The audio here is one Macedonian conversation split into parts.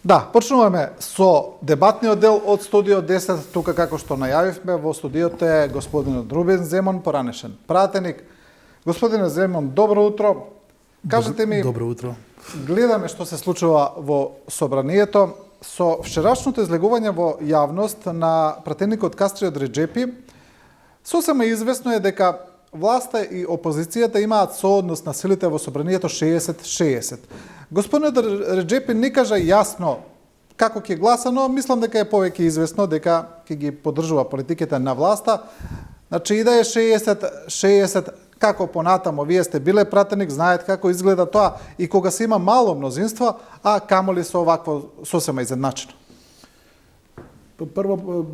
Да, почнуваме со дебатниот дел од студио 10, тука како што најавивме, во студиото е господинот Рубен Земон, поранешен пратеник. Господине Земон, добро утро. Кажете ми, добро утро. Гледаме што се случува во собранието. Со вчерашното излегување во јавност на пратеникот Кастриот Реджепи, сосема известно е дека власта и опозицијата имаат сооднос на силите во собранието 60-60. Господинот Реджепи не кажа јасно како ќе гласа, но мислам дека е повеќе известно дека ќе ги поддржува политиките на власта. Значи и да е 60-60, како понатамо, вие сте биле пратеник, знаете како изгледа тоа и кога се има мало мнозинство, а камоли со овакво сосема изедначено. Прво,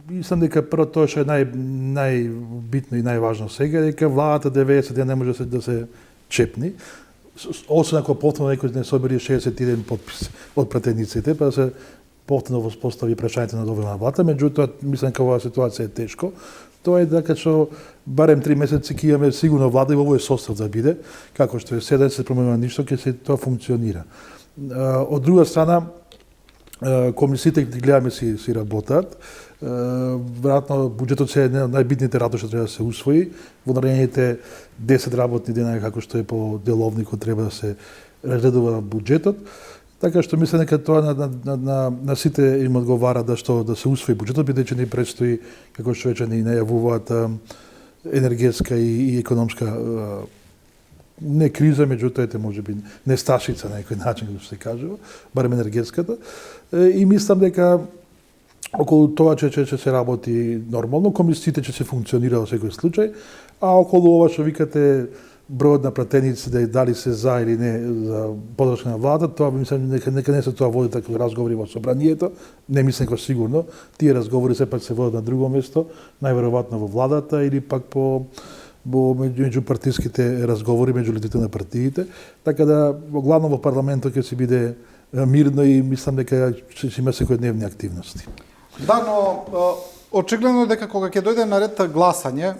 мислам дека прво тоа што е најбитно и најважно сега, дека владата 90 не може да се чепни, освен ако повторно некој не собери 61 подпис од пратениците, па да се повторно воспостави прашањето на доволна влада. Меѓутоа, мислам дека оваа ситуација е тешко. Тоа е дека што барем 3 месеци ќе имаме сигурно влада и овој состав да биде, како што е сега, се променува ништо, ќе се тоа функционира. Од друга страна, комисиите ги гледаме си работат. Веројатно буџетот се е најбитните работи што треба да се усвои. Во наредните 10 работни дена, како што е по деловникот, треба да се разгледува буџетот. Така што мислам дека тоа на сите им одговара да се усвои буџетот, бидејќи ни предстои, како што веќе ни најавуваат, енергетска и економска не криза, меѓутоа ете можеби несташица на некој начин, како се кажува, барем енергетската. И мислам дека околу тоа ќе се работи нормално, комисиите ќе се функционира во секој случај, а околу ова што викате бројот на пратеници дали се за или не за поддршка на владата, тоа мислам нека не се тоа води такви разговори во собранието, не мислам дека сигурно. Тие разговори сепак се водат на друго место, најверојатно во владата или пак меѓу партиските разговори меѓу лидерите на партиите, така да главно во парламентот ќе се биде мирно и мислам дека ќе има секојдневни активности. Да, но очигледно е дека кога ќе дојде на ред гласање,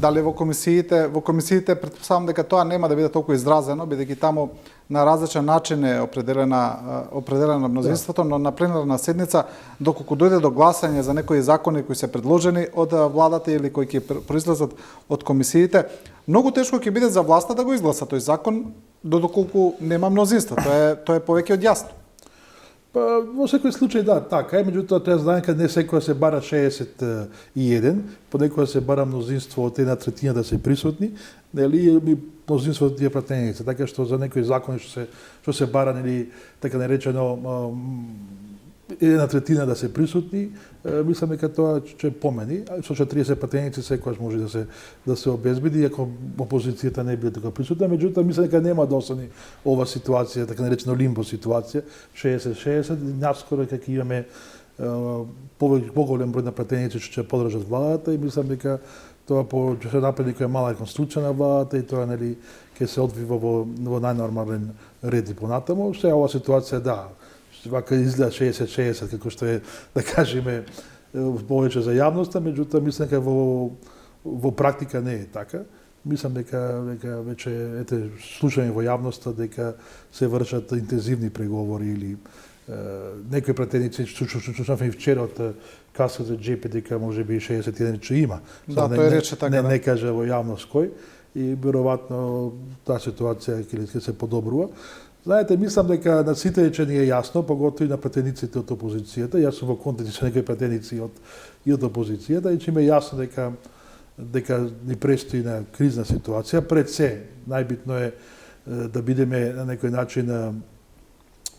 дали во комисиите претпоставам дека тоа нема да биде толку изразено, бидејќи таму на различен начин е определено мнозинството, но на пленарна седница, доколку дојде до гласање за некои закони кои се предложени од владата или кои ќе произлезат од комисиите, многу тешко ќе биде за власта да го изгласа тој закон, доколку нема мнозинство. Тоа е повеќе од јасно. Во секој случај да, така е, меѓутоа треба да знаеме не секоја се бара 61, понекогаш се бара мнозинство од 1/3 да се присутни, нели мнозинство од тие пратеници, така што за некои закони што се бара нели така наречено 1/3 да се присутни, мислам дека тоа ќе помени, со 30 пратеници секогаш може да се обезбеди, иако опозицијата не биде така присутна, меѓутоа мислам дека нема да остане ова ситуација, така наречено лимбо ситуација, 60-60, наскоро дека имаме поголем број на пратеници што ќе поддржат владата и мислам дека тоа ќе се направи некоја мала реконструкција на владата и тоа нели ќе се одвива во најнормален ред и понатаму. Сега ова ситуација да, вака изгледа 60-60, како што е, да кажеме, повеќе за јавноста, меѓутоа мислам дека во практика не е така. Мислам дека веќе слушаме во јавноста дека се вршат интензивни преговори или некои пратеници, слушавме и вчера од Кастриот Реджепи дека можеби 61 ќе има. Да, тој рече така. Не каже во јавност кој и веројатно таа ситуација ќе се подобрува. Знаете, мислам дека на сите че ни е јасно, поготово и на пратениците од опозицијата. Јас сум во контакт со некои пратеници од опозицијата и че ми е јасно дека ни престои на кризна ситуација. Пред се, најбитно е да бидеме на некој начин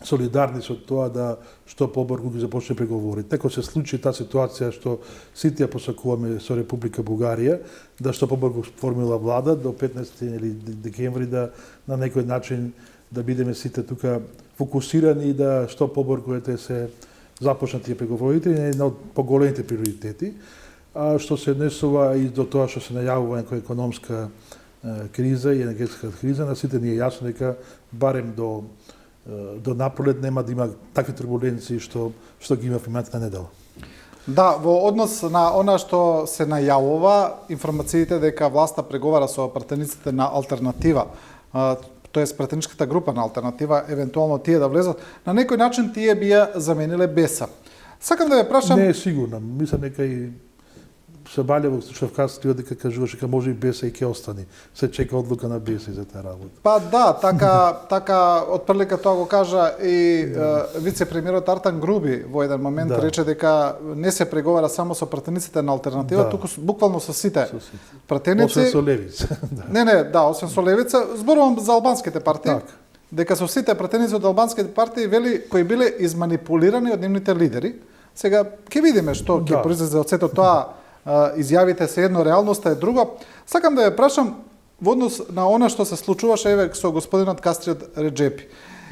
солидарни со тоа да што побрзо ги започне преговори. Тако се случи таа ситуација што сите ја посакуваме со Република Бугарија, да што побрзо формира влада до 15 или декември да на некој начин да бидеме сите тука фокусирани и да што побрзо се започнат тие преговорите е една од поголемите приоритети. А што се однесува и до тоа што се најавува некоја економска криза и енергетска криза, на сите ни е јасно дека барем до напролет нема да има такви турбуленции што ги има во минатата недела. Да, во однос на она што се најавува, информациите дека власта преговара со пратениците на алтернатива, тоест пратеничката група на алтернатива, евентуално тие да влезат, на некој начин тие би ја замениле БЕСА. Сакам да ве прашам... Не е сигурно. Мислам дека и Сабалјево слуша в Кастрио дека кажуваше дека може и БЕСА и ќе остани. Се чека одлука на БЕСА за таа работа. Па да, така отприлика тоа го кажа и вице-премиерот Артан Груби во еден момент рече дека не се преговара само со пратениците на алтернатива, туку буквално со сите пратеници. Освен со Левица. Освен со Левица, зборувам за албанските партии. Дека со сите пратеници од албанските партии вели кои биле изманипулирани од нивните лидери. Сега ќе видиме што ќе произлезе од сето тоа. Изјавите се едно, реалноста е друго. Сакам да ја прашам во однос на она што се случуваше еве со господинот Кастрио Реджепи.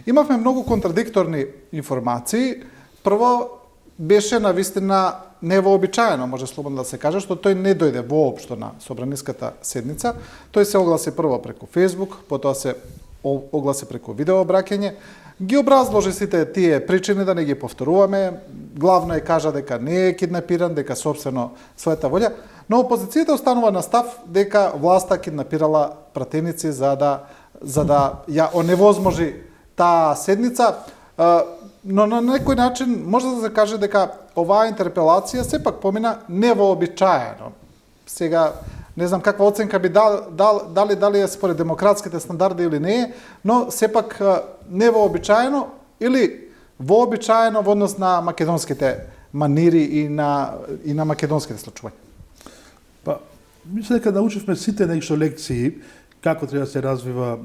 Имавме многу контрадикторни информации. Прво беше навистина невообичаено, може слободно да се каже, што тој не дојде воопшто на собраниската седница. Тој се огласи прво преку Facebook, потоа се огласи преку видеообраќање. Ги образложи сите тие причини, да не ги повторуваме. Главно кажа дека не е киднапиран, дека собствено својата волја, но опозицијата останува на став дека власта киднапирала пратеници за да ја оневозможи таа седница, но на некој начин може да се каже дека оваа интерпелација сепак помина невообичаено. Сега не знам каква оценка би дали е според демократските стандарди или не е, но сепак невообичаено или вообичаено во однос на македонските манири и на македонските случувања. Па, мислам дека научивме сите нешто лекции како треба да се развива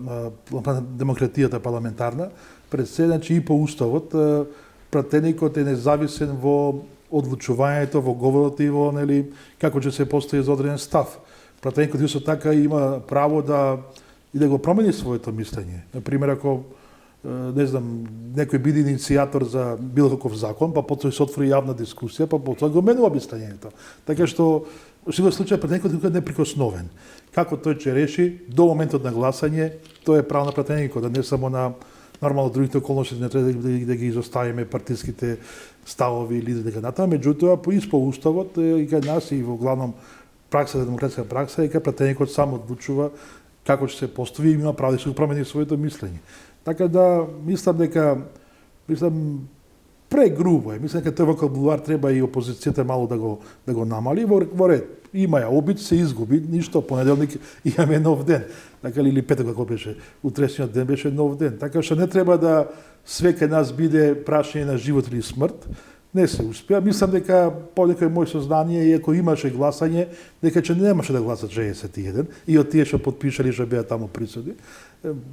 демократијата парламентарна. Пред се, значи и по уставот, пратеникот е независен во одлучувањето, во говорот и во како ќе се постои за одреден став. Пратеникот исто така има право да го промени своето мислење. Например, ако не знам, некој биде иницијатор за било каков закон, па потоа се отвори јавна дискусија, па потоа го менува мислењето. Така што во секој случај пратеникот е неприкосновен. Како тој ќе реши до моментот на гласање, тоа е право на пратеникот, да не само на нормално другите околности, не треба да ги изоставиме партиските ставови или дека натаму, меѓутоа по уставот и кај нас и во главном пракса, демократска пракса, е кај пратеникот сам одлучува како ќе се постави и има право да се промени своето мислење. Така да мислам прегрубо е. Мислам дека тој вокабулар треба и опозицијата мало да го намали во ред. Има ја обид, се изгуби, ништо, понеделник имаме нов ден. Така или петок како беше, утрешниот ден беше нов ден. Така што не треба да све кај нас биде прашање на живот или смрт. Не се успеа. Мислам дека по некој мој сознание, и ако имаше гласање, дека ќе немаше да гласат 61 и од тие што потпишали што беа таму присутни.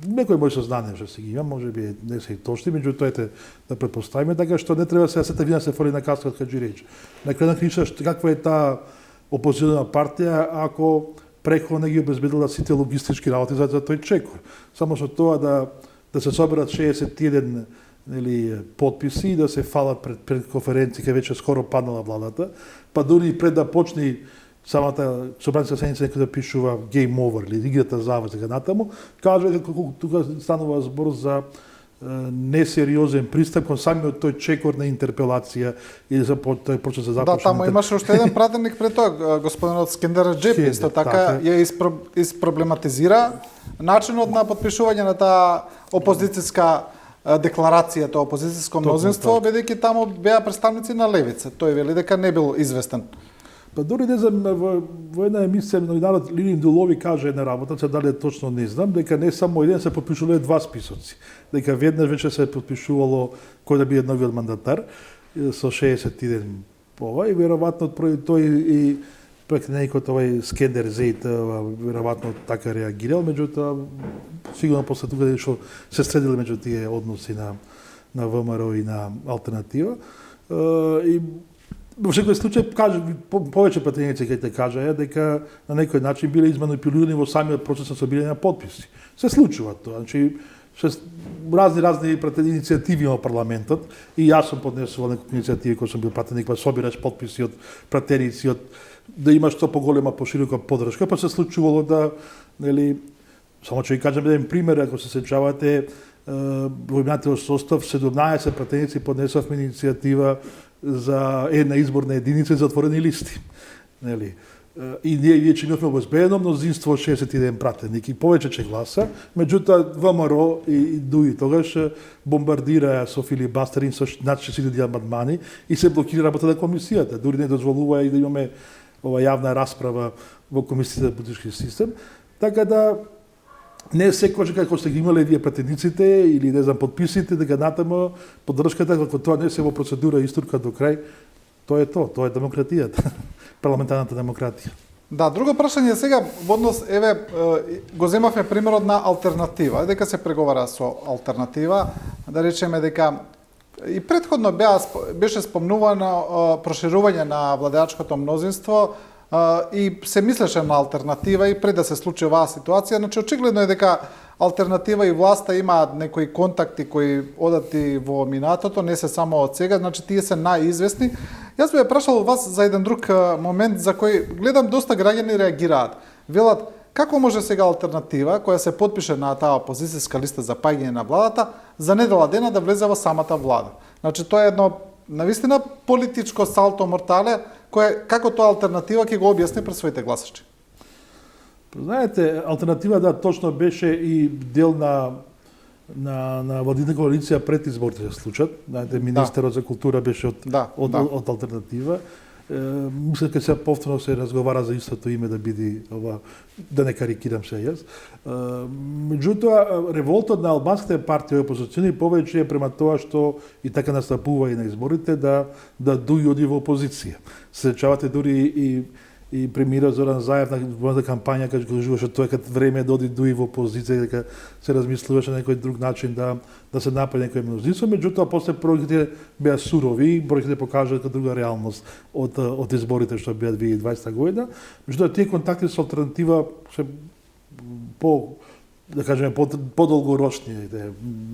Некој мој сознание што си ги има, може би не се и точни, меѓутоа да претпоставиме, така што не треба сета вина се фали на каскот каџиреч. На крај на крајшта каква е таа опозициона партија ако преходно ги обезбедила сите логистички работи за тој чекор. Само што тоа да се соберат 61 подписи и да се фалат пред конференција, кај веќе скоро паднала владата, па дури пред да почне самата собранска седница некој да пишува game over или играта заврши така натаму, кажа дека тука станува збор за несериозен пристап кон самиот тој чекор на интерпелација и за тој процес за започне. Да, таму имаше уште еден пратеник пред тоа, господинот Скендер Реджепи, исто така ја испроблематизира начинот на потпишување на таа опозицијска декларација, тоа опозицијско мнозинство, бидејќи таму беа представници на левица. Тој вели дека не бил известен. Па дори не знам, во една емисија новинарот Лилин Дулови каже една работа, се дали точно не знам, дека не само еден се потпишувале два списоци. Дека веднаш веќе се потпишувало кој да биде новиот мандатар со 61 ова и веројатно тој и претеникот овој Скендер Зейт веројатно така реагирал, меѓутоа сигурно после тука што се средиле меѓу тие односи на ВМРО и на алтернатива и во секој случај повеќе пратеници ќе те кажа дека на некој начин биле изманипулирани во самиот процес на собирање на потписи. Се случува тоа, значи разни иницијативи во парламентот и јас сум поднесувал некои иницијативи кои сум бил пратеник, па собираш потписи од пратеници, да има што поголема, поширока поддршка, па се случувало да, само ќе ви кажам еден пример, ако се сеќавате, во имнатиот состав 17 пратеници поднесовме иницијатива за една изборна единица за отворени листи. и ние вече имавме обезбедено мнозинство од 61 пратеник и повеќе ќе гласа, меѓутоа ВМРО и ДУИ тогаш бомбардираа со филибастерин со над 60 амандмани и се блокира работа на комисијата. Дури не дозволува и да имаме ова јавна расправа во комисијата за политички систем. Така да не секогаш како сте ги имале вие пратениците или не знам подписите дека натаму поддршката како тоа не се во процедура истурка до крај, тоа е демократијата, парламентарната демократија. Да, друго прашање сега во однос, еве, го земавме примерот на алтернатива, дека се преговара со алтернатива, да речеме дека и претходно беше спомнувано проширување на владеачкото мнозинство и се мислеше на алтернатива и пред да се случи оваа ситуација, значи очигледно е дека алтернатива и власта имаат некои контакти кои одати во минатото, не се само од сега, значи тие се најизвестни. Јас би ја прашал вас за еден друг момент за кој гледам доста граѓани реагираат. Велат, како може сега алтернатива, која се потпише на таа опозицијска листа за паѓање на владата, за недела дена да влезе во самата влада? Значи тоа е едно навистина политичко салто мортале, како тоа алтернатива ќе го објасни пред своите гласачи? Знаете, алтернатива да точно беше и дел на владина коалиција пред изборите се случат. Знаете, министерот за култура беше од алтернатива. Мислам дека се повторно се разговара за истото име да биде ова, да не карикирам се јас. Меѓутоа, револтот на албанските партии опозициони повеќе е према тоа што и така настапува и на изборите да дуи оди во опозиција. Се сеќавате дури и премиерот Зоран Заев на војната кампања кога кажуваше тоа кога време да оди дуи во опозиција, дека се размислуваше на некој друг начин да се направи некој мнозинство, меѓутоа после проеките беа сурови, проеките покажаа дека друга реалност од изборите што беа 2020 година. Меѓутоа тие контакти со алтернатива се да кажеме подолгорочни,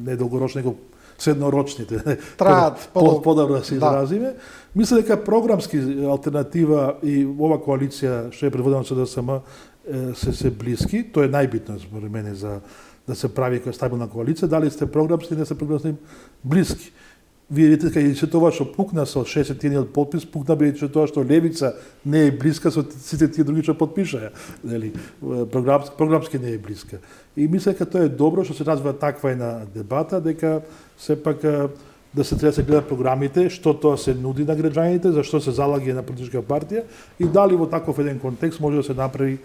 не долгорочни, него среднорочните, траат подобро да се изразиме. Мислам дека програмски алтернатива и ова коалиција што е предводена со ДСМ се блиски. Тоа е најбитно според мене за да се прави која стабилна коалиција. Дали сте програмски или не сте програмски блиски. Вие видите дека и се тоа што пукна со 61 подпис, пукна бидејќи тоа што левица не е блиска со сите тие други што подпишаа, нели? Програмски не е блиска. И мислам дека тоа е добро што се развива таква една дебата, дека сепак да се треба да се гледат програмите, што тоа се нуди на граѓаните, зашто се залаги на политичка партија и дали во таков еден контекст може да се направи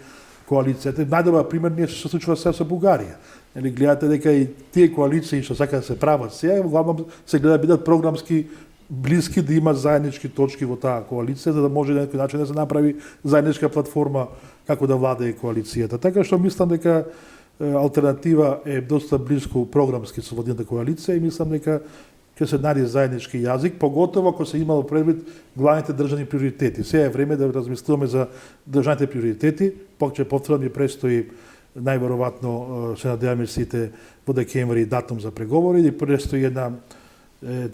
коалицијата. Најдобар пример не се случува се со Бугарија. Или гледате дека и тие коалиции што сакаат да се прават сега, главно се гледа да бидат програмски блиски, да имат заеднички точки во таа коалиција, за да може на некој начин да се направи заедничка платформа како да владее коалицијата. Така што мислам дека алтернатива е доста близко програмски со владината коалиција и мислам дека ќе се најде заеднички јазик, поготово ако се имало предвид главните државни приоритети. Сега е време да размислуваме за државните приоритети, повторно ми престои најверојатно се надеваме сите во декември датум за преговори и престои една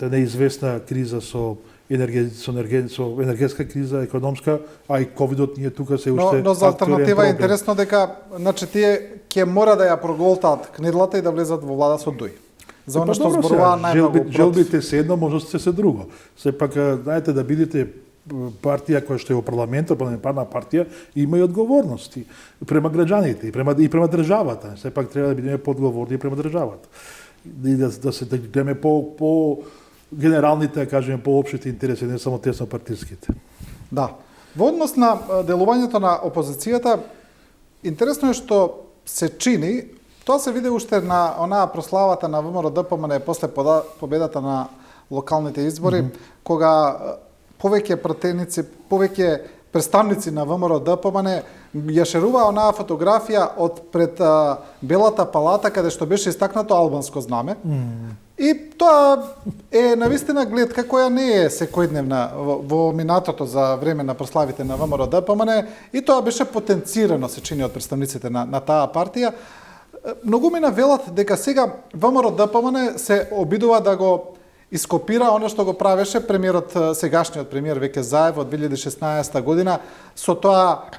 неизвестна криза со енергетска криза, економска, а и ковидот ние тука се уште. Но за алтернатива е интересно дека значи тие ќе мора да ја проголтаат кнедлата и да влезат во влада со ДУИ. За оно што зборуваа најмногу. Желбите се едно, можностите се друго. Сепак знаете да бидете партија која што е во парламентот, парламентарна партија, има и одговорности према граѓаните и према државата. Сепак треба да бидеме подговорни према државата. И да се гледаме по генералните, да кажеме, поопштите интереси, не само тесно партиските. Да. Во однос на делувањето на опозицијата, интересно е што се чини, тоа се види уште на онаа прославата на ВМРО-ДПМН после победата на локалните избори, кога повеќе пратеници, повеќе представници на ВМРО-ДПМН ја шерува онаа фотографија од пред Белата палата каде што беше истакнато албанско знаме. И тоа е навистина гледка која не е секојдневна во минатото за време на прославите на ВМРО-ДПМН и тоа беше потенцирано се чини од представниците на таа партија. Многумина велат дека сега ВМРО-ДПМН се обидува да го ископира оно што го правеше премиерот, сегашниот премиер Веќе Заев од 2016 година со тоа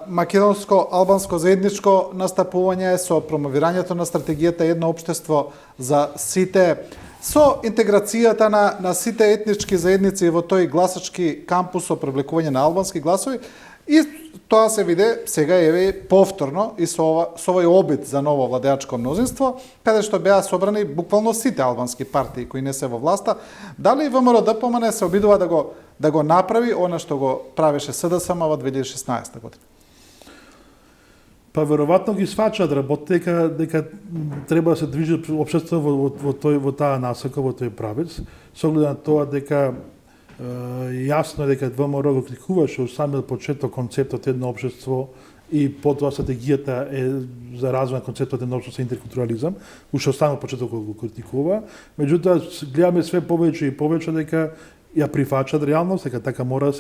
македонско-албанско заедничко настапување, со промовирањето на стратегијата едно општество за сите, со интеграцијата на сите етнички заедници во тој гласачки кампус со привлекување на албански гласови. И тоа се виде сега еве повторно и со овој обид за ново владеачко мнозинство, каде што беа собрани буквално сите албански партии кои не се во власта. Дали ВМРО ДПМН се обидува да го направи она што го правеше СДСМ во 2016 година? Па веројатно ги сваќаат работите дека треба да се движи општеството во таа насока, во тој правец, со оглед на тоа дека јасно е дека ВМРО го критикуваше од самиот почеток концептот едно општество и потоа стратегијата е за развој на концептот едно општество интеркултурализам, уште од самиот почеток го критикува. Меѓутоа гледаме све повеќе и повеќе дека ја прифаќаат реалност, дека така мора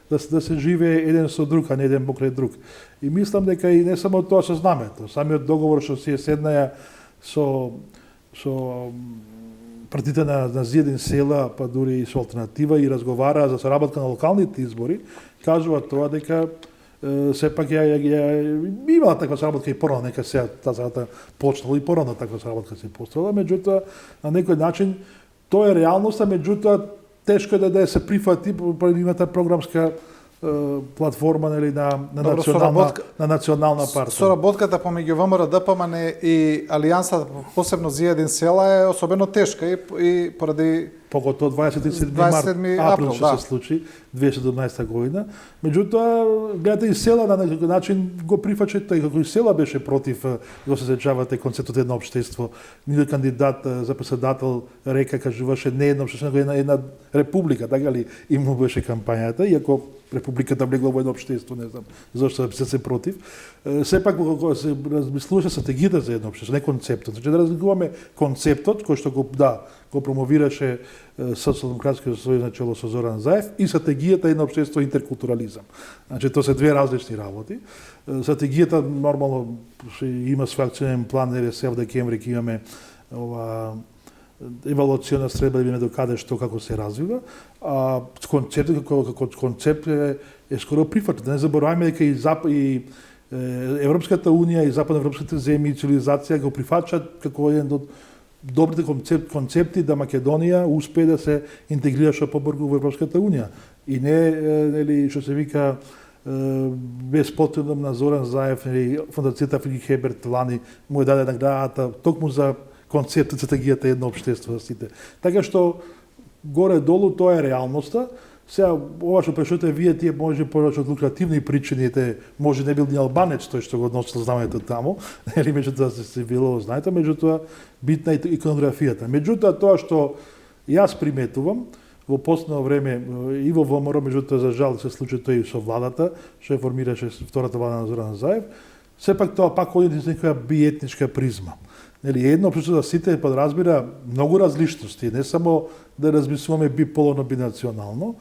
да се живее еден со друг, а не еден покрај друг. И мислам дека и не само тоа со знамето, самиот договор што се седнаја со партите на Зиедин села, па дури и со алтернатива и разговараа за соработка на локалните избори, кажува тоа дека сепак имала таква соработка и порано, нека сега таа почнала и порано таква соработка се построила, меѓутоа на некој начин тоа е реалноста, меѓутоа тешко е да се прифати по имата програмска платформа нели на национална партија. Соработката помеѓу ВМРО ДПМН и Алијансата, посебно Зиедин села, е особено тешка и поради поготово 27 април ќе се случи 2017 година. Меѓутоа, гледате и села на некој начин го прифачат, тъй како и села беше против, го се сеќавате, концептот едно општество. Нидој кандидат за председател река, кажуваше не едно општество, него една република, така ли им беше кампањата, иако републиката влегла во едно општество, не знам зашто се против. Сепак кога се размислуваше стратегијата за едно општество, не концептот. Значи да разликуваме концептот кој што го промовираше Социјалдемократскиот сојуз на чело со Зоран Заев и стратегијата едно општество интеркултурализам. Значи тоа се две различни работи. Стратегијата нормално има свој акционен план, се во декември ќе имаме ова евалуација средба да видиме до каде што како се развива, а концептот како концепт е скоро прифатен. Да не забораваме дека и Европската унија и западноевропските земји и цивилизација го прифаќаат како еден од добрите концепти да Македонија успее да се интегрира побрзо во Европската унија. И не нели што се вика без потребно на Зоран Заев или фондацијата Филип Хеберт лани му е даде наградата токму за концептот стратегијата едно општество за сите. Така што горе долу тоа е реалноста. Сега ова што прашувате вие, тие може повеќе од лукративни причините, може не бил ни албанец тој што го носил знамето таму, или меѓутоа се било знаете, меѓутоа битна е иконографијата. Меѓутоа тоа што јас приметувам во последно време и во ВМРО, меѓутоа за жал се случи тоа и со владата, што ја формираше втората влада на Зоран Заев, сепак тоа пак оди низ некоја биетничка призма. Нели едно општество за сите подразбира многу различности, не само да размислуваме биполарно, бинационално.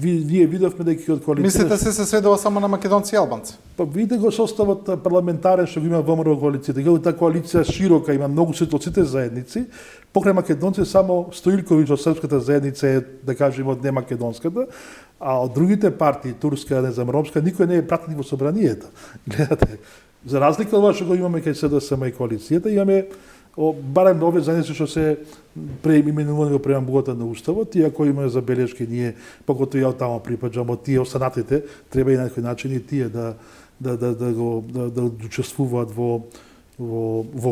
Вие видовме дека од коалиција... Мислите се сведува само на македонци и албанци? Па видите го составот парламентарен што го има ВМРО коалицијата. Дека таа коалиција широка, има многу од сите заедници. Покрај македонци само Стоилковиќ од српската заедница е, да кажеме, од немакедонската, а од другите партии, турска, не знам, ромска, никој не е пратник во собранието. Гледате, за разлика од ова што го имаме кај СДСМ и коалицијата, имаме барем овие заедници што се преименувани во преамбулата на Уставот, иако имаме забелешки ние, покото ја таму припаѓам, од тие останатите, треба и на некој начин и тие да учествуваат во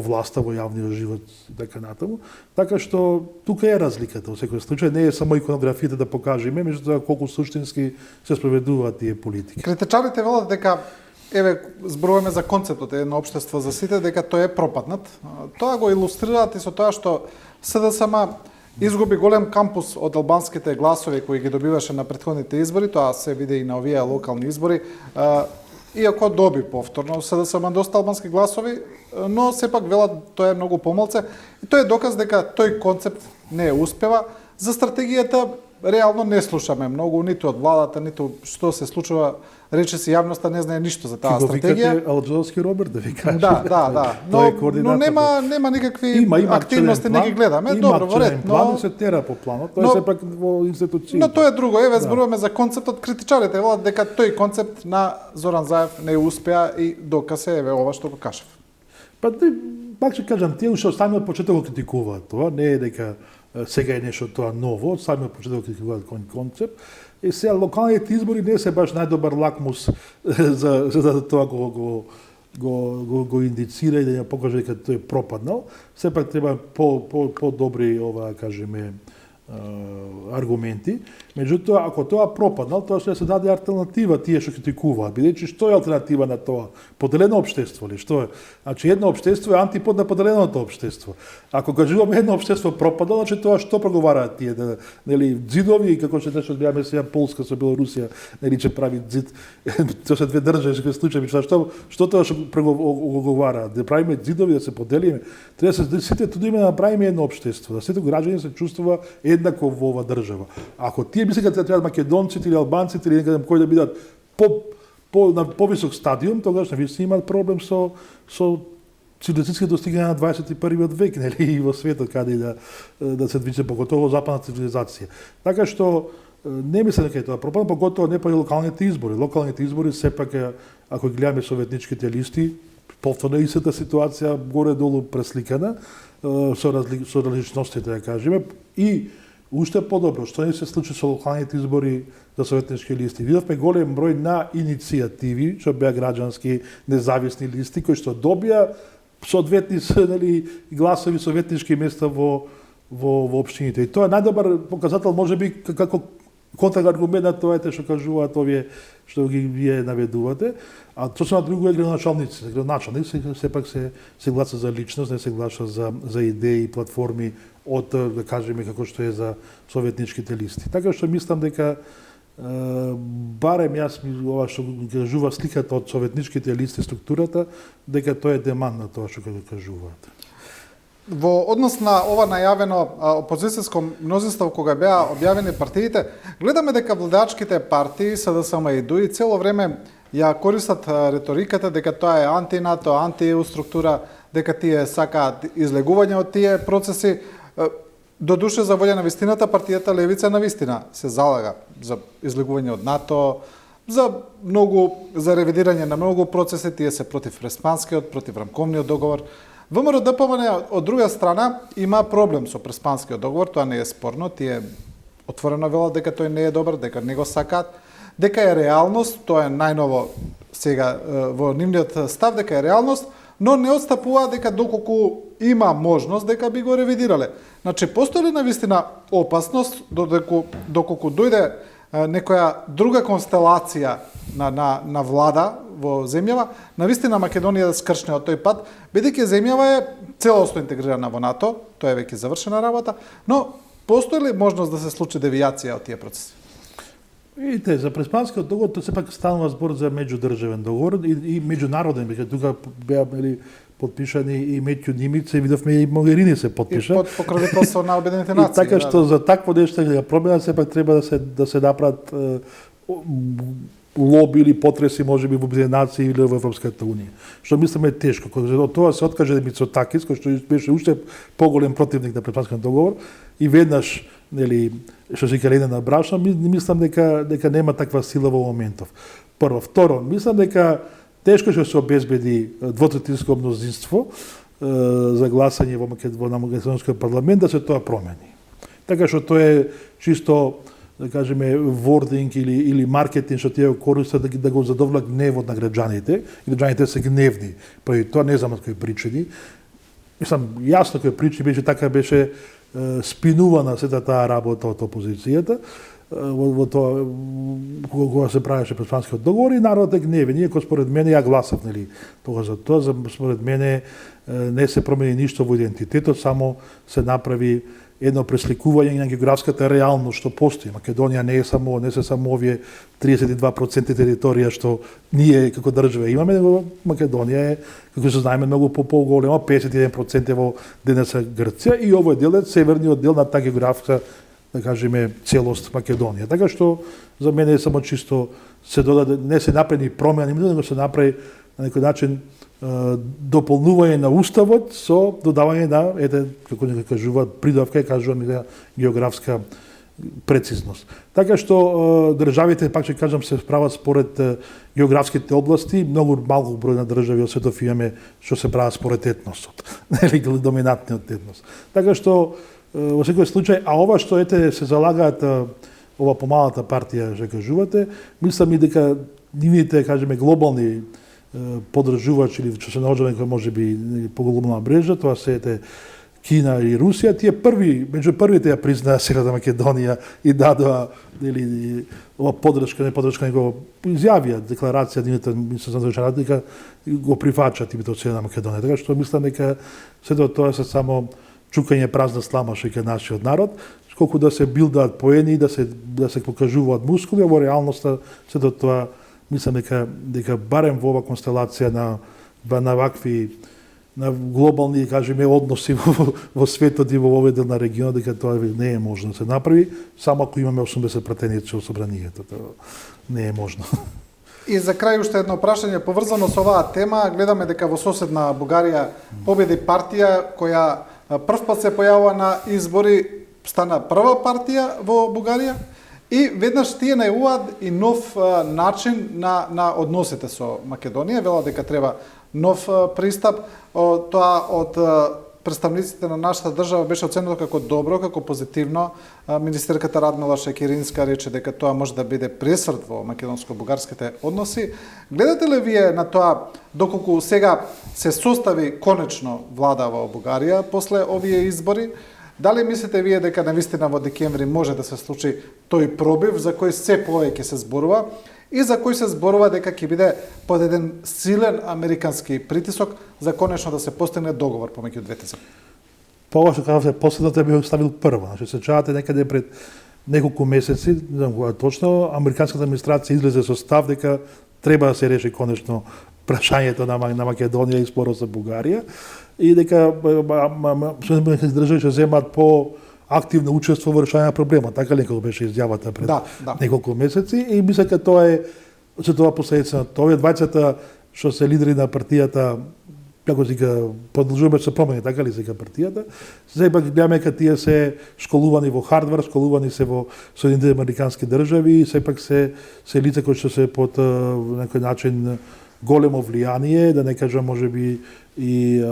власта, во јавниот живот, така натаму. Така што тука е разликата, во секој случај не е само иконографијата да покажеме, меѓутоа колку суштински се спроведуваат тие политики. Критичарите велат дека еве зборуваме за концептот едно општество за сите, дека тој е пропаднат. Тоа го илустрираат и со тоа што СДСМ изгуби голем кампус од албанските гласови кои ги добиваше на претходните избори, тоа се види и на овие локални избори. Иако доби повторно СДСМ доста албански гласови, но сепак велат тоа е многу помалце и тоа е доказ дека тој концепт не успева. За стратегијата реално не слушаме многу, ниту од владата, ниту што се случува. Рече си јавноста не знае ништо за таа стратегија. Викате Алџовски Роберт да ви каже. Да. Но нема никакви активности, не ги гледаме. Добро, во ред, но план се тера по планот, тоа е сепак во институцијата. Но тоа е друго. Еве зборуваме за концептот. Критичарите велат дека тој концепт на Зоран Заев не успеа и доказ е еве ова што го кажав. Па пак ќе кажам, тие уште од самиот почеток го критикуваат тоа, не е дека сега е нешто тоа ново, од самиот почеток критикуваат концепт. И сега локалните избори не се баш најдобар лакмус за тоа го индицира и да ја покаже дека тој е пропаднал. Сепак треба по-добри кажеме аргументи. Меѓутоа, ако тоа пропаднал, тоа ќе се даде алтернатива тие што критикуваат. Бидејќи што е алтернатива на тоа? Поделено општество ли? Што е? Значи едно општество е антипод на поделеното општество. Ако кажуваме едно општество пропадало, значи тоа што проговараат тие, нели ѕидови, како што нешто гледаме сега Полска со Белорусија, нели ќе прави ѕид, тоа се две држави што случаи, што тоа што проговараат? Да правиме ѕидови, да се поделиме, треба да сите туди да направиме едно општество, да сите граѓани се чувствува еднакво во оваа држава. Ако тие мислат дека треба македонците или албанците или некаде кои да бидат на повисок стадиум, тогаш навистина имаат проблем со цивилизацијски достигнања на 21 век, нели, и во светот каде да се движи, поготово западна цивилизација. Така што не мислам дека е тоа проблем, поготово не па и локалните избори. Локалните избори сепак, ако гледаме советничките листи, повторно истата ситуација горе-долу пресликана, со различностите, да кажеме, и уште подобро, што не се случи со локалните избори за советнички листи. Видовме голем број на иницијативи, што беа граѓански независни листи, кои што добија соодветни гласови советнички места во општините. И тоа е најдобар показател, можеби, како контраргумент на тоа што кажуваат овие што ги вие наведувате, а тоа се на друго е градоначалници. Градоначалници сепак се гласа за личност, не се гласа за идеи и платформи од, да кажеме, како што е за советничките листи. Така што мислам дека барем јас ова што кажува сликата од советничките листи, структурата, дека тоа е деман на тоа што кажуваат. Во однос на ова најавено опозицијско мнозинство кога беа објавени партиите, гледаме дека владачките партии, СДСМ и ДУИ, цело време ја користат риториката дека тоа е анти-НАТО, анти-ЕУ структура, дека тие сакаат излегување од тие процеси. До душе за волја на вистината, партијата Левица на вистина се залага за излегување од НАТО, за ревидирање на многу процеси, тие се против Преспанскиот, против рамковниот договор. ВМРО ДПМН од друга страна има проблем со Преспанскиот договор, тоа не е спорно, тие отворено велат дека тој не е добар, дека не го сакаат, дека е реалност, тоа е најново сега во нивниот став, дека е реалност, но не отстапува дека доколку има можност дека би го ревидирале. Значи, постои ли навистина опасност доколку дојде некоја друга констелација на влада во земјава, навистина Македонија да скршне од тој пат, бидејќи земјава е целосно интегрирана во НАТО, тоа е веќе завршена работа, но постои ли можност да се случи девијација од тие процеси? Видите, за Преспанскиот договор тоа сепак станува збор за меѓудржавен договор и меѓународен, бидејќи тука беа подпишани и Метју Нимица и видовме и Могерини се подпиша. И под покровителство на Обединетите нации. И така што за такво нешто да промена сепак треба да се направат лоби или потреси можеби во Обединетите нации или во Европската унија. Што мислиме е тешко, кога од тоа се откаже Мицотакис, кој што беше уште поголем противник на Преспанскиот договор и веднаш нели што се калена на брашно, мислам дека нема таква сила во моментов. Прво, второ, мислам дека тешко ќе се обезбеди двотретинско мнозинство за гласање во македонскиот парламент да се тоа промени. Така што тоа е чисто, да кажеме, вординг или маркетинг што тие го користат да го задоволат гневот на граѓаните, и граѓаните се гневни, па и тоа не знам од кои причини. Мислам, јасно кои причини беше спинувана сета таа работа од опозицијата, во тоа кога се правеше Преспанскиот договор и народот е гневен. Иако според мене ја гласав тогаш за тоа, според мене не се промени ништо во идентитетот, само се направи едно пресликување на географската реалност што постои. Македонија не се само овие 32% територија што ние како држава имаме, него Македонија е, како се знаеме, многу поголема, 51% во денеса Грција и овој дел е северниот дел на таа географска, да кажеме, целост Македонија. Така што за мене е само чисто се додаде, не се направи промена, него се направи на некој начин дополнување на уставот со додавање на како не кажуваат придавка, кажуваме географска прецизност. Така што државите, пак ќе кажам, се справат според географските области, многу малку број на држави од светот имаме што се прават според етносот, или доминантниот етнос. Така што во секој случај, а ова што се залагаат ова помалата партија што кажувате, мислам и дека нивните, кажеме, глобални подржувачи или што се наоѓа некоја можеби поголемна мрежа, тоа се ете Кина и Русија, тие први, меѓу првите ја признаа Северна Македонија и дадоа или ова подршка, не подршка, него изјавија декларација нивната министерство за външни дека го прифаќаат името Северна Македонија. Така што мислам дека сето тоа се само чукање празна слама што е нашиот народ, колку да се билдаат поени, да се покажуваат мускули, а во реалноста сето тоа мислам дека барем во ова констелација на вакви на глобални, кажеме, односи во светот и во овој дел на регионот, дека тоа не е можно да се направи, само ако имаме 80 пратеници во собранието. Тоа не е можно. И за крај уште едно прашање поврзано со оваа тема. Гледаме дека во соседна Бугарија победи партија која прв пат се појавува на избори, стана прва партија во Бугарија и веднаш тие најавуваат и нов начин на односите со Македонија. Велат дека треба нов пристап. Тоа од представниците на нашата држава беше оценето како добро, како позитивно. Министерката Радмила Шекеринска рече дека тоа може да биде пресврт во македонско-бугарските односи. Гледате ли вие на тоа доколку сега се состави конечно влада во Бугарија после овие избори? Дали мислите вие дека навистина во декември може да се случи тој пробив за кој се повеќе се зборува и за кој се зборува дека ќе биде под еден силен американски притисок за конечно да се постигне договор помеѓу двете земји? Па ова што кажавте, последната би го ставил прва. Значи, се чувате некаде пред неколку месеци, не знам кога точно, американската администрација излезе со став дека треба да се реши конечно прашањето на Македонија и спорот со Бугарија и дека држави ќе земат по активно учество во решање на проблема, така ли како беше изјавата пред неколку месеци и мисля дека тоа е се тоа последица на тоа. Двајцата што се лидери на партијата, како се продолжуваме се промени, така ли сега партијата, сепак гледаме дека тие се школувани во Хардвард, школувани се во Соединетите американски држави и сепак се лица кои што се под некој начин големо влијание, да не кажам можеби и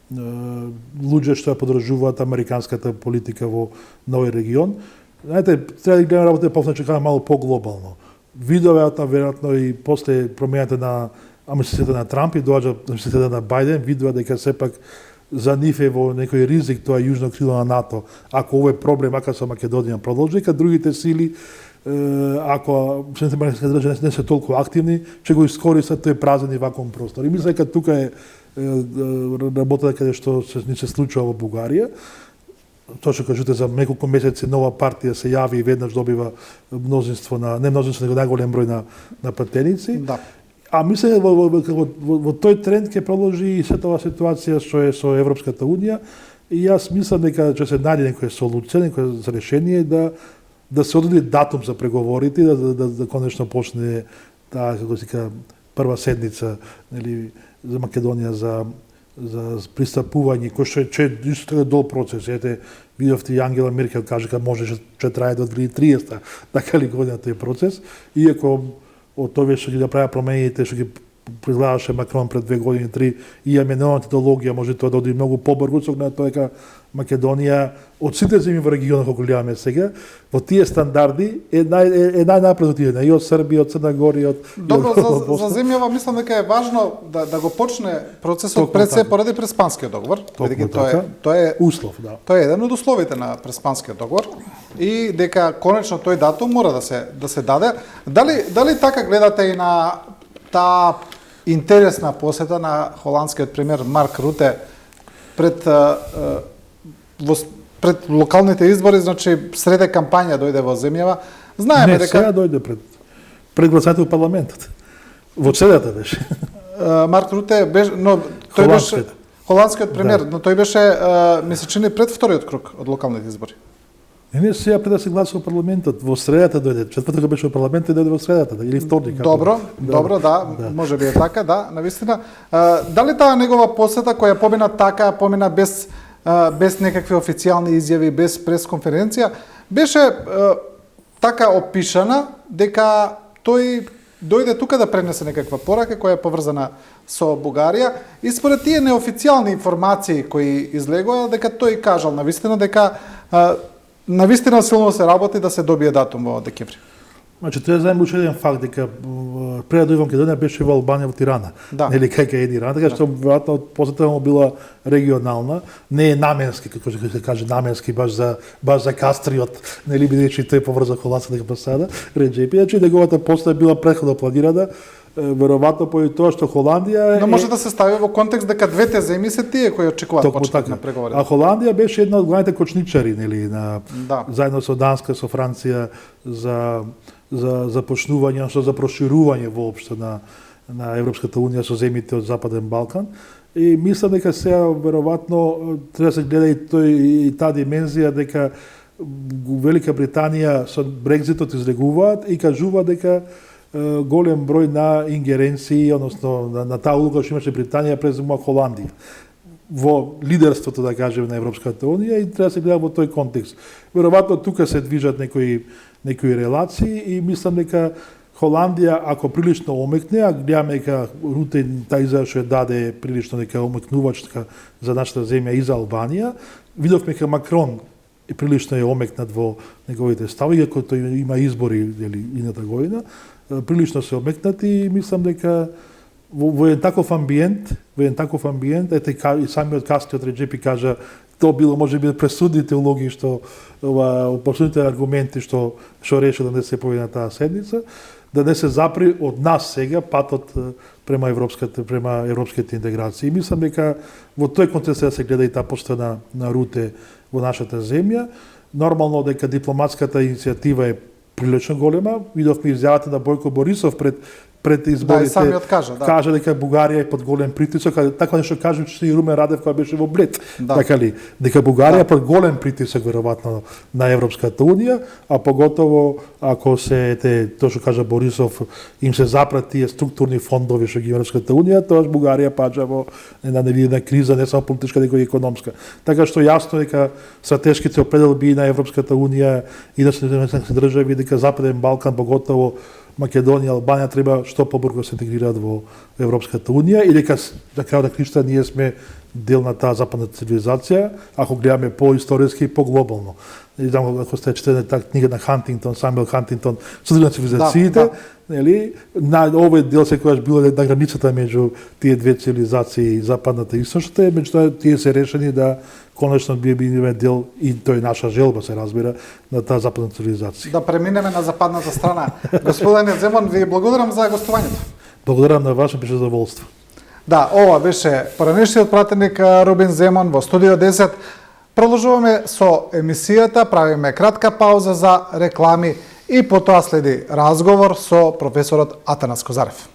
луѓе што подржуваат американската политика во новиот регион. Знаете, треба да гледаме работа повторно малку поглобално. Видовата веројатно и после промената на амнистијата на Трамп и доаѓа амнистијата на Бајден, видува дека сепак за нив е во некој ризик тоа јужно крило на НАТО. Ако овој проблем ака со Македонија продолжи, дека другите сили ако Соединетите американски држави не се толку активни, ќе го искористат тој празен и вакуум простор. И мисля дека тука е работата каде што се случува во Бугарија. Тоа што кажете за неколку месеци нова партија се јави и веднаш добива мнозинство не мнозинство, него најголем број на пратеници. Да. А мислам во тој тренд ќе продолжи и сета оваа ситуација што е со Европската унија и јас мислам дека ќе се најде некоја солуција, некој решение да се одреди датум за преговорите, да конечно почне таа како се вика прва седница, нели, за Македонија за пристапување, кој што е исто дол процес. Ете, видовте и Ангела Меркел каже дека може ќе трае до 2030, така ли година тој процес, иако од тоа што ќе да прават промените, што ќе предлагаше Макрон пред 2 години, 3, и имаме нова идеологија, може тоа да оди многу побрзо, со оглед на тоа дека Македонија од сите земји во регионот како гледаме сега, во тие стандарди е најнапред отидена и од Србија, од Црна Гора, и од Добро, за земјава мислам дека е важно да го почне процесот пред се поради Преспанскиот договор, бидејќи тоа е услов, да. Тоа е еден од условите на Преспанскиот договор и дека конечно тој датум мора да се даде. Дали така гледате и на таа интересна посета на холандскиот премиер Марк Руте пред локалните избори, значи среде кампања дојде во земјава. Знаеме дека сега дојде пред гласањето во парламентот. Во средата беше. Марк Руте беше, но тој беше холандскиот премиер, но тој беше месечини пред вториот круг од локалните избори. Не сега пред да се гласува парламентот, во средата дојде. Четврток беше во парламентот и дојде во средата, или вторник. Добро, можеби е така, да, навистина. Дали таа негова посета која помина без некакви официјални изјави, без пресконференција, беше така опишана дека тој дојде тука да пренесе некаква порака која е поврзана со Бугарија и според тие неофицијални информации кои излегоа дека тој кажал навистина дека навистина силно се работи да се добие датум во декември. Значи, треба да знаеме уште еден факт, дека пред да дојдам Македонија беше во Албанија, во Тирана. Да. Нели, кај Edi Rama, така што веројатно посетата му била регионална, не е наменски, како што се каже, наменски баш за Кастриот, нели, бидејќи тој поврза холандската амбасада, Реджепи, значи неговата посета била претходно планирана, веројатно поради тоа што Холандија Но може да се стави во контекст дека двете земји се тие кои очекуваат Токму почеток така. на преговори. А Холандија беше една од главните кочничари, нели, Да. заедно со Данска, со Франција за започнување, со за проширување воопшто на Европската унија со земјите од Западен Балкан. И мислам дека сега веројатно треба да се гледа и таа димензија дека Велика Британија со Брекзитот излегуваат и кажуваат дека голем број на ингеренции, односно на таа улога што имаше Британија преземува Холандија во лидерството, да кажеме, на Европската унија и треба да се гледа во тој контекст. Веројатно тука се движат некои релации и мислам дека Холандија, ако прилично омекне, а гледаме дека Руте тај изјава што ја даде прилично дека омекнувачка за нашата земја и за Албанија, видовме дека Макрон прилично е омекнат во неговите стави, иако тој има избори ината година, прилично се омекнат и мислам дека во еден таков амбиент, ете и самиот Кастриот Реджепи кажа, тоа било можеби пресудните улоги што пресудните аргументи што решил да не се појави на таа седница, да не се запри од нас сега патот према европските интеграции. И мислам дека во тој контекст да се гледа и таа посета на Руте во нашата земја. Нормално дека дипломатската иницијатива е прилично голема. Видовме изјавата на Бојко Борисов пред изборите. Да, и самиот кажа дека Бугарија е под голем притисок, а така нешто кажа че и Румен Радев која беше во Блед. Да. Така ли? Дека Бугарија е под голем притисок веројатно на Европската унија, а поготово ако се тоа што кажа Борисов им се запрат тие структурни фондови што ги има Европската унија, тоаш Бугарија паѓа во една невидена криза, не само политичка, него и економска. Така што јасно дека стратешките определби на Европската унија и на се држави дека Западен Балкан, поготово Македонија, Албанија треба што побрзо се интегрираат во Европската унија и дека на крајот на криштата ние сме дел на таа западна цивилизација, ако гледаме по-историски и по-глобално. Не знам ако сте читали таа книга на Хантингтон, Самуел Хантингтон, Судир на цивилизациите, нели, на овој дел секогаш било на границата меѓу тие две цивилизации, западната и источната, меѓутоа тие се решени да конечно биеме дел и тој наша желба се разбира на таа западна цивилизација. Да преминеме на западната страна. Господине Земон, ви благодарам за гостувањето. Благодарам на вас, беше задоволство. Да, ова беше поранешниот пратеник Рубин Земон во Студио 10. Продолжуваме со емисијата, правиме кратка пауза за реклами и потоа следи разговор со професорот Атанас Козарев.